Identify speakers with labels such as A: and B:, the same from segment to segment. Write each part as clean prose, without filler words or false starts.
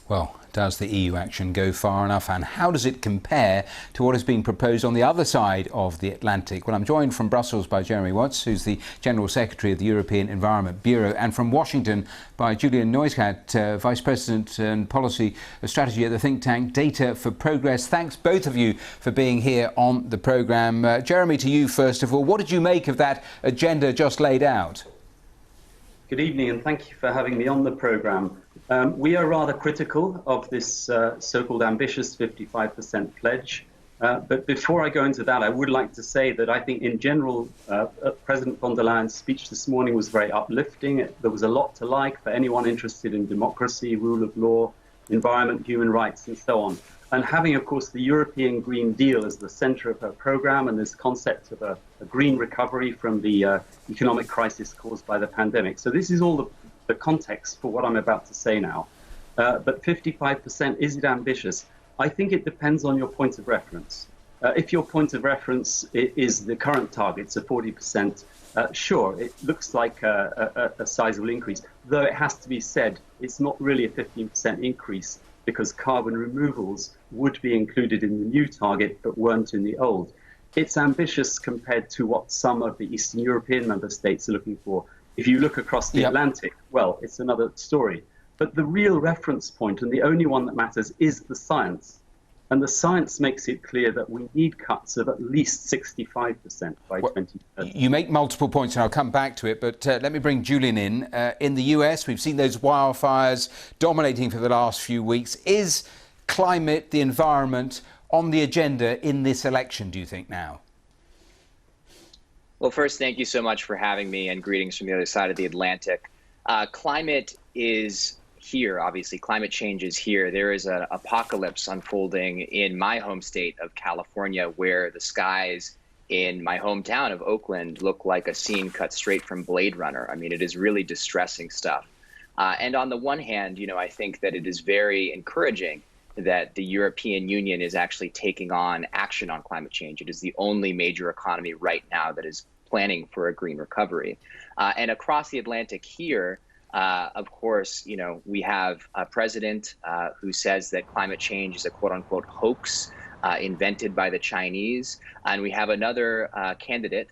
A: Well, does the EU action go far enough, and how does it compare to what is being proposed on the other side of the Atlantic? Well, I'm joined from Brussels by Jeremy Wates, who's the General Secretary of the European Environment Bureau, and from Washington by Julian Neustadt, Vice President and Policy Strategy at the think tank Data for Progress. Thanks both of you for being here on the programme. Jeremy, to you first of all, what did you make of that agenda just laid out?
B: Good evening, and thank you for having me on the programme. We are rather critical of this so-called ambitious 55% pledge. But before I go into that, I would like to say that I think in general, President von der Leyen's speech this morning was very uplifting. There was a lot to like for anyone interested in democracy, rule of law, environment, human rights, and so on. And having, of course, the European Green Deal as the centre of her programme and this concept of a green recovery from the economic crisis caused by the pandemic. So this is all the context for what I'm about to say now. But 55%, is it ambitious? I think it depends on your point of reference. If your point of reference is the current targets of 40%, sure, it looks like a sizable increase, though it has to be said it's not really a 15% increase, because carbon removals would be included in the new target but weren't in the old. It's ambitious compared to what some of the Eastern European member states are looking for. If you look across the Atlantic, well, it's another story. But the real reference point, and the only one that matters, is the science. And the science makes it clear that we need cuts of at least 65% by 2030.
A: You make multiple points, and I'll come back to it, but let me bring Julian in. In the US, we've seen those wildfires dominating for the last few weeks. Is climate, the environment, on the agenda in this election, do you think, now?
C: Well, first, thank you so much for having me, and greetings from the other side of the Atlantic. Climate is here, obviously. Climate change is here. There is an apocalypse unfolding in my home state of California, where the skies in my hometown of Oakland look like a scene cut straight from Blade Runner. I mean, it is really distressing stuff. And on the one hand, I think that it is very encouraging that the European Union is actually taking on action on climate change. It is the only major economy right now that is planning for a green recovery. And across the Atlantic here, of course, we have a president who says that climate change is a quote unquote hoax invented by the Chinese. And we have another candidate,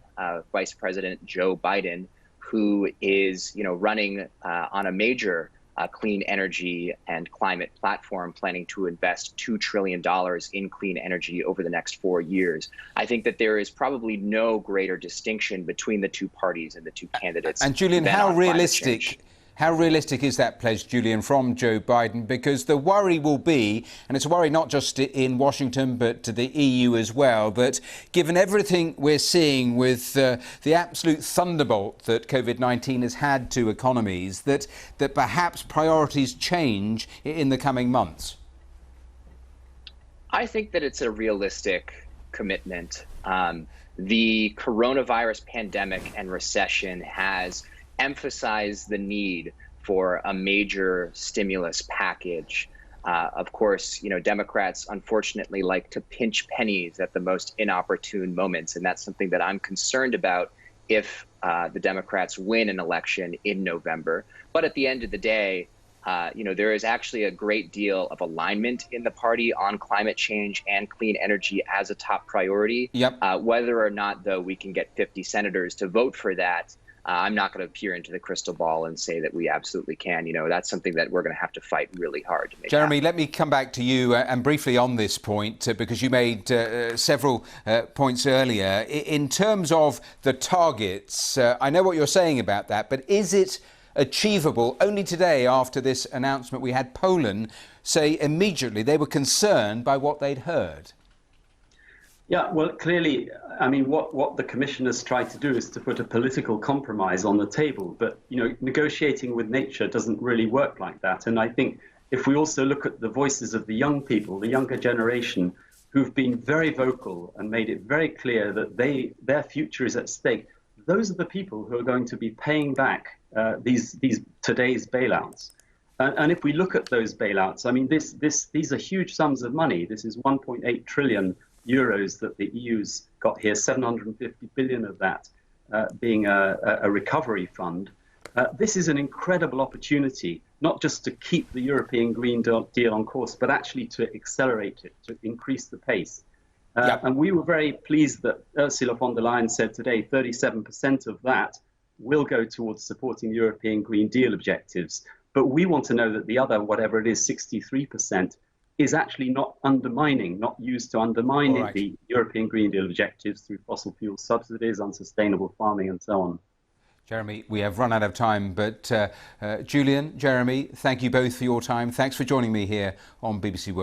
C: Vice President Joe Biden, who is, running on a major clean energy and climate platform, planning to invest $2 trillion in clean energy over the next 4 years. I think that there is probably no greater distinction between the two parties and the two candidates.
A: And Julian, how realistic is that pledge, Julian, from Joe Biden? Because the worry will be, and it's a worry not just in Washington, but to the EU as well, that given everything we're seeing with the absolute thunderbolt that COVID-19 has had to economies, that perhaps priorities change in the coming months.
C: I think that it's a realistic commitment. The coronavirus pandemic and recession has emphasize the need for a major stimulus package. Of course, Democrats unfortunately like to pinch pennies at the most inopportune moments, and that's something that I'm concerned about if the Democrats win an election in November. But at the end of the day, there is actually a great deal of alignment in the party on climate change and clean energy as a top priority. Whether or not, though, we can get 50 senators to vote for that, I'm not going to peer into the crystal ball and say that we absolutely can. That's something that we're going to have to fight really hard to make
A: Jeremy,
C: happen.
A: let me come back to you and briefly on this point, because you made several points earlier. In terms of the targets, I know what you're saying about that, but is it achievable? Only today, after this announcement, we had Poland say immediately they were concerned by what they'd heard.
B: Yeah, well, clearly, I mean, what the commissioners tried to do is to put a political compromise on the table. But, negotiating with nature doesn't really work like that. And I think if we also look at the voices of the young people, the younger generation, who've been very vocal and made it very clear that their future is at stake, those are the people who are going to be paying back these today's bailouts. And if we look at those bailouts, I mean, these are huge sums of money. This is 1.8 trillion euros that the EU's got here, 750 billion of that being a recovery fund. This is an incredible opportunity not just to keep the European Green Deal on course, but actually to accelerate it, to increase the pace. And we were very pleased that Ursula von der Leyen said today 37% of that will go towards supporting the European Green Deal objectives. But we want to know that the other, whatever it is, 63%, is actually not used to undermine the European Green Deal objectives through fossil fuel subsidies, unsustainable farming, and so on.
A: Jeremy, we have run out of time, but Julian, Jeremy, thank you both for your time. Thanks for joining me here on BBC World.